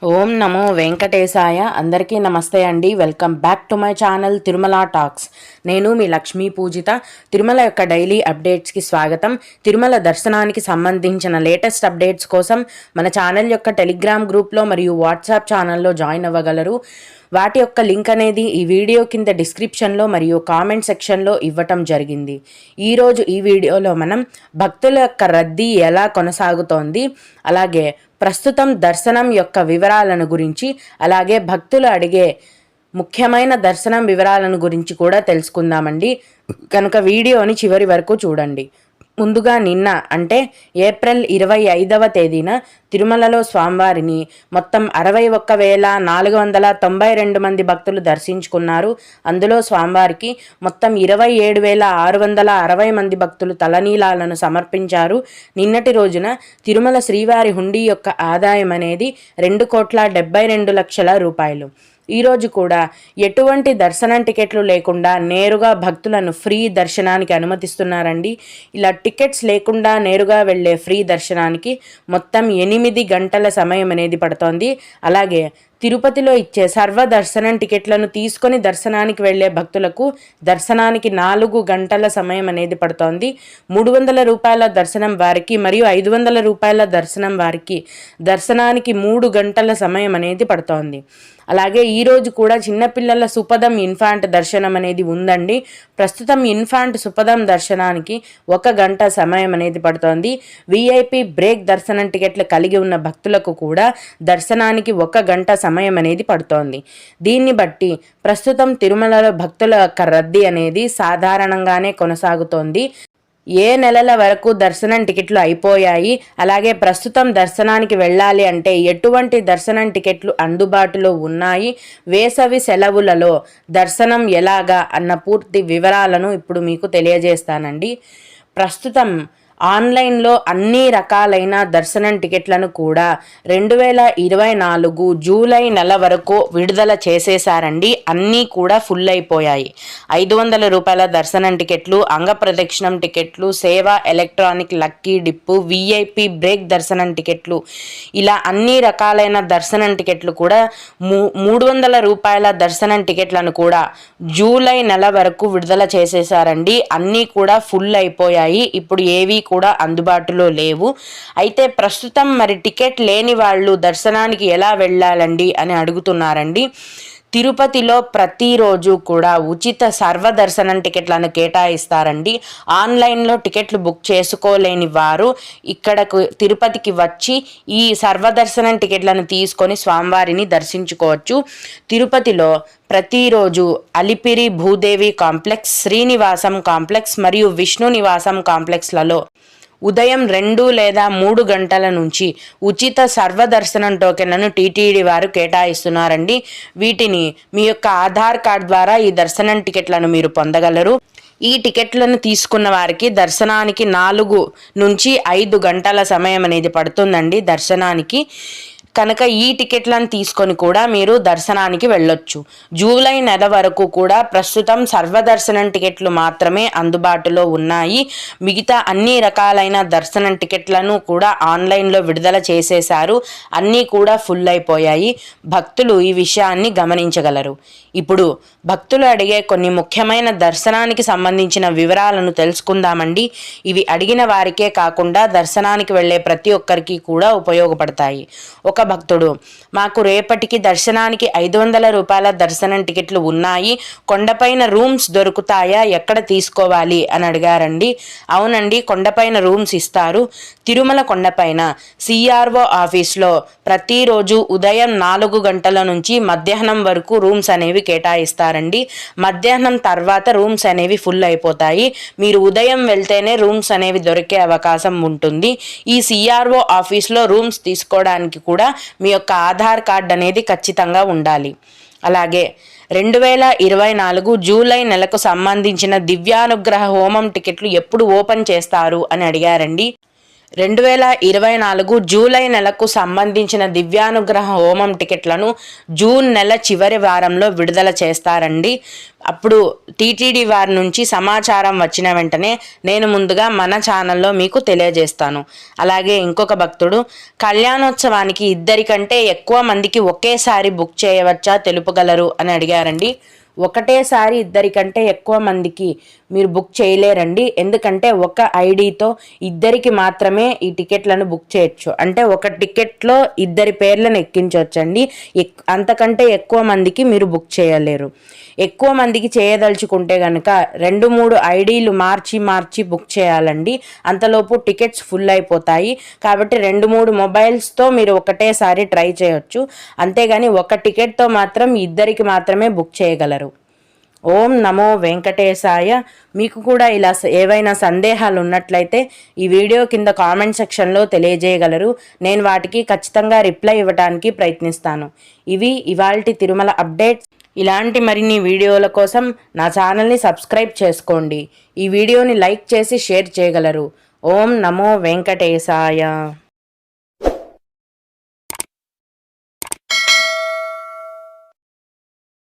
ఓం నమో వెంకటేశాయ. అందరికీ నమస్తే అండి. Welcome back to my channel Tirumala talks. నేను మీ లక్ష్మీ పూజిత. తిరుమల యొక్క డైలీ అప్డేట్స్కి స్వాగతం. తిరుమల దర్శనానికి సంబంధించిన లేటెస్ట్ అప్డేట్స్ కోసం మన ఛానల్ యొక్క టెలిగ్రామ్ గ్రూప్లో మరియు వాట్సాప్ ఛానల్లో జాయిన్ అవ్వగలరు. వాటి యొక్క లింక్ అనేది ఈ వీడియో కింద డిస్క్రిప్షన్లో మరియు కామెంట్ సెక్షన్లో ఇవ్వటం జరిగింది. ఈరోజు ఈ వీడియోలో మనం భక్తుల యొక్క రద్దీ ఎలా కొనసాగుతోంది, అలాగే ప్రస్తుతం దర్శనం యొక్క వివరాలను గురించి, అలాగే భక్తులు అడిగే ముఖ్యమైన దర్శనం వివరాలను గురించి కూడా తెలుసుకుందామండి. కనుక వీడియోని చివరి వరకు చూడండి. ముందుగా నిన్న అంటే ఏప్రిల్ 25వ తేదీన తిరుమలలో స్వామివారిని మొత్తం 61,492 మంది భక్తులు దర్శించుకున్నారు. అందులో స్వామివారికి మొత్తం 27,660 మంది భక్తులు తలనీలాలను సమర్పించారు. నిన్నటి రోజున తిరుమల శ్రీవారి హుండీ యొక్క ఆదాయం అనేది 2,72,00,000 రూపాయలు. ఈరోజు కూడా ఎటువంటి దర్శనం టికెట్లు లేకుండా నేరుగా భక్తులను ఫ్రీ దర్శనానికి అనుమతిస్తున్నారండి. ఇలా టికెట్స్ లేకుండా నేరుగా వెళ్ళే ఫ్రీ దర్శనానికి మొత్తం 8 గంటల సమయం అనేది పడుతోంది. అలాగే తిరుపతిలో ఇచ్చే సర్వదర్శనం టికెట్లను తీసుకొని దర్శనానికి వెళ్లే భక్తులకు దర్శనానికి 4 గంటల సమయం అనేది పడుతోంది. 300 రూపాయల దర్శనం వారికి మరియు 500 రూపాయల దర్శనం వారికి దర్శనానికి 3 గంటల సమయం అనేది పడుతోంది. అలాగే ఈరోజు కూడా చిన్నపిల్లల సుపదం ఇన్ఫాంట్ దర్శనం అనేది ఉందండి. ప్రస్తుతం ఇన్ఫాంట్ సుపదం దర్శనానికి 1 గంట సమయం అనేది పడుతోంది. విఐపి బ్రేక్ దర్శనం టికెట్లు కలిగి ఉన్న భక్తులకు కూడా దర్శనానికి 1 గంట సమయం అనేది పడుతోంది. దీన్ని బట్టి ప్రస్తుతం తిరుమలలో భక్తుల యొక్క రద్దీ అనేది సాధారణంగానే కొనసాగుతోంది. ఏ నెలల వరకు దర్శనం టికెట్లు అయిపోయాయి, అలాగే ప్రస్తుతం దర్శనానికి వెళ్ళాలి అంటే ఎటువంటి దర్శనం టికెట్లు అందుబాటులో ఉన్నాయి, వేసవి సెలవులలో దర్శనం ఎలాగా అన్న పూర్తి వివరాలను ఇప్పుడు మీకు తెలియజేస్తానండి. ప్రస్తుతం ఆన్లైన్లో అన్ని రకాలైన దర్శనం టికెట్లను కూడా 2024 జూలై నెల వరకు విడుదల చేసేశారండి. అన్నీ కూడా ఫుల్ అయిపోయాయి. 500 రూపాయల దర్శనం టికెట్లు, అంగప్రదక్షిణం టికెట్లు, సేవ ఎలక్ట్రానిక్ లక్కీ డిప్పు, విఐపి బ్రేక్ దర్శనం టికెట్లు, ఇలా అన్ని రకాలైన దర్శనం టికెట్లు కూడా 300 రూపాయల దర్శనం టికెట్లను కూడా జూలై నెల వరకు విడుదల చేసేశారండి. అన్నీ కూడా ఫుల్ అయిపోయాయి. ఇప్పుడు ఏవి కూడా అందుబాటులో లేవు. అయితే ప్రస్తుతం మరి టికెట్ లేని వాళ్ళు దర్శనానికి ఎలా వెళ్ళాలండి అని అడుగుతున్నారండి. తిరుపతిలో ప్రతిరోజు కూడా ఉచిత సర్వదర్శనం టికెట్లను కేటాయిస్తారండి. ఆన్లైన్లో టికెట్లు బుక్ చేసుకోలేని వారు ఇక్కడకు తిరుపతికి వచ్చి ఈ సర్వదర్శనం టికెట్లను తీసుకొని స్వామివారిని దర్శించుకోవచ్చు. తిరుపతిలో ప్రతిరోజు అలిపిరి భూదేవి కాంప్లెక్స్, శ్రీనివాసం కాంప్లెక్స్ మరియు విష్ణు నివాసం కాంప్లెక్స్లలో ఉదయం 2 లేదా 3 గంటల నుంచి ఉచిత సర్వదర్శనం టోకెన్లను టీటీడీ వారు కేటాయిస్తున్నారండి. వీటిని మీ యొక్క ఆధార్ కార్డ్ ద్వారా ఈ దర్శనం టికెట్లను మీరు పొందగలరు. ఈ టికెట్లను తీసుకున్న వారికి దర్శనానికి 4 నుంచి 5 గంటల సమయం అనేది పడుతుందండి దర్శనానికి. కనుక ఈ టికెట్లను తీసుకొని కూడా మీరు దర్శనానికి వెళ్ళొచ్చు. జూలై నెల వరకు కూడా ప్రస్తుతం సర్వదర్శనం టికెట్లు మాత్రమే అందుబాటులో ఉన్నాయి. మిగతా అన్ని రకాలైన దర్శనం టికెట్లను కూడా ఆన్లైన్లో విడుదల చేసేశారు. అన్నీ కూడా ఫుల్ అయిపోయాయి. భక్తులు ఈ విషయాన్ని గమనించగలరు. ఇప్పుడు భక్తులు అడిగే కొన్ని ముఖ్యమైన దర్శనానికి సంబంధించిన వివరాలను తెలుసుకుందామండి. ఇవి అడిగిన వారికే కాకుండా దర్శనానికి వెళ్ళే ప్రతి ఒక్కరికి కూడా ఉపయోగపడతాయి. ఒక భక్తుడు, మాకు రేపటికి దర్శనానికి 500 రూపాయల దర్శనం టికెట్లు ఉన్నాయి, కొండపైన రూమ్స్ దొరుకుతాయా, ఎక్కడ తీసుకోవాలి అని అడిగారండి. అవునండి, కొండపైన రూమ్స్ ఇస్తారు. తిరుమల కొండపైన సిఆర్ఓ ఆఫీస్లో ప్రతిరోజు ఉదయం 4 గంటల నుంచి మధ్యాహ్నం వరకు రూమ్స్ అనేవి కేటాయిస్తారండి. మధ్యాహ్నం తర్వాత రూమ్స్ అనేవి ఫుల్ అయిపోతాయి. మీరు ఉదయం వెళ్తేనే రూమ్స్ అనేవి దొరికే అవకాశం ఉంటుంది. ఈ సిఆర్ఓ ఆఫీస్లో రూమ్స్ తీసుకోవడానికి కూడా మీ యొక్క ఆధార్ కార్డ్ అనేది ఖచ్చితంగా ఉండాలి. అలాగే 2024 జూలై నెలకు సంబంధించిన దివ్యానుగ్రహ హోమం టికెట్లు ఎప్పుడు ఓపెన్ చేస్తారు అని అడిగారండి. 2024 జూలై నెలకు సంబంధించిన దివ్యానుగ్రహ హోమం టికెట్లను జూన్ నెల చివరి వారంలో విడుదల చేస్తారండి. అప్పుడు టీటీడీ వారి నుంచి సమాచారం వచ్చిన వెంటనే నేను ముందుగా మన ఛానల్లో మీకు తెలియజేస్తాను. అలాగే ఇంకొక భక్తుడు, కళ్యాణోత్సవానికి 2 కంటే ఎక్కువ మందికి ఒకేసారి బుక్ చేయవచ్చా తెలుపగలరు అని అడిగారండి. ఒకటేసారి 2 కంటే ఎక్కువ మందికి మీరు బుక్ చేయలేరండి. ఎందుకంటే ఒక ఐడితో 2 మాత్రమే ఈ టికెట్లను బుక్ చేయొచ్చు. అంటే ఒక టికెట్లో 2 పేర్లను ఎక్కించవచ్చండి. అంతకంటే ఎక్కువ మందికి మీరు బుక్ చేయలేరు. ఎక్కువ మందికి చేయదలుచుకుంటే కనుక 2-3 ఐడీలు మార్చి బుక్ చేయాలండి. అంతలోపు టికెట్స్ ఫుల్ అయిపోతాయి. కాబట్టి 2-3 మొబైల్స్తో మీరు ఒకటేసారి ట్రై చేయొచ్చు. అంతేగాని ఒక టికెట్తో మాత్రం 2 మాత్రమే బుక్ చేయగలరు. ఓం నమో వెంకటేశాయ. మీకు కూడా ఇలా ఏవైనా సందేహాలు ఉన్నట్లయితే ఈ వీడియో కింద కామెంట్ సెక్షన్లో తెలియజేయగలరు. నేను వాటికి ఖచ్చితంగా రిప్లై ఇవ్వడానికి ప్రయత్నిస్తాను. ఇవి ఇవాల్టి తిరుమల అప్డేట్స్. ఇలాంటి మరిన్ని వీడియోల కోసం నా ఛానల్ని సబ్స్క్రైబ్ చేసుకోండి. ఈ వీడియోని లైక్ చేసి షేర్ చేయగలరు. ఓం నమో వెంకటేశాయ.